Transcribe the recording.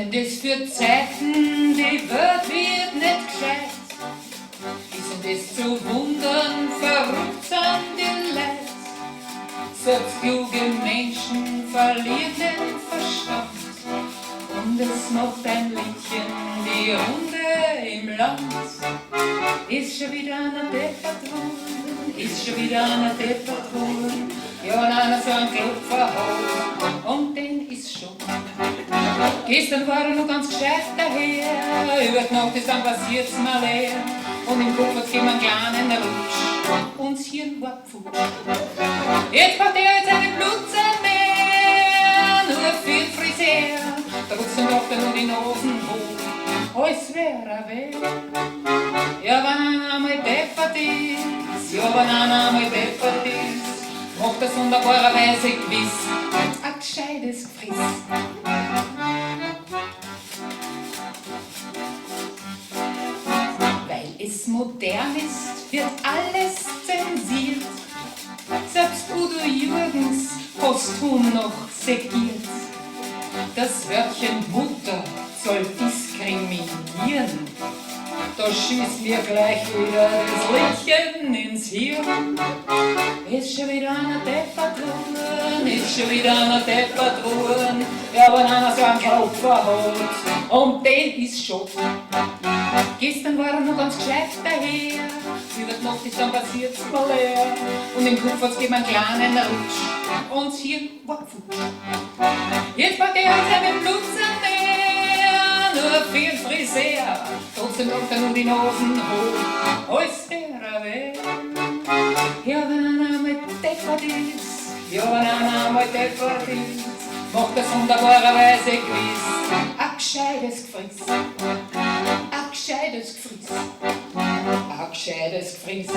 Denn das für Zeiten, die Welt wird nicht gescheit. Ist und es zu wundern, verrückt sind die Leid. Selbst kluge Menschen verlieren den Verstand. Und es macht ein Liedchen die Runde im Land. Ist schon wieder einer deppert worden, ist schon wieder einer deppert worden. Ja, und einer so ein Klopfer hat, und den ist schon. Gestern war er noch ganz gescheit daher, über die Nacht ist dann passiert's mal leer. Und im Kopf hat's gegeben einen kleinen Rutsch, und das Hirn war futsch. Jetzt braucht er jetzt einen Blutzer mehr, nur für den Friseur. Trotzdem macht er nur die Nasen hoch, als wär er weg. Ja, wenn einer einmal deppert ist, ja, wenn einer einmal deppert ist, macht das wunderbarerweise gewiss ein gescheites Gefriss. Weil es modern ist, wird alles zensiert. Selbst Udo Jürgens posthum noch segiert. Das Wörtchen Mutter soll diskriminieren. Da schießt mir gleich wieder das Lichtchen ins Hirn. Ist schon wieder einer deppert worden, ist schon wieder einer deppert worden. Ja, wenn einer so einen Klopfer hat, und den ist schon. Gestern war er noch ganz gescheit daher, über die Nacht ist dann passiert's mal leer. Und im Kopf hat's gegeben einen kleinen Rutsch, und das Hirn war futsch. Jetzt macht er jetzt einen Blutzer mehr, nur für den Friseur. Trotzdem macht er nur die Nasen hoch, als wär er weg. Ja, wenn einer einmal deppert ist, ja, wenn einer einmal deppert ist, macht das wunderbarerweise gewiss ein gescheites Gefriss. Ein gescheites Gefriss. Ein gescheites Gefriss.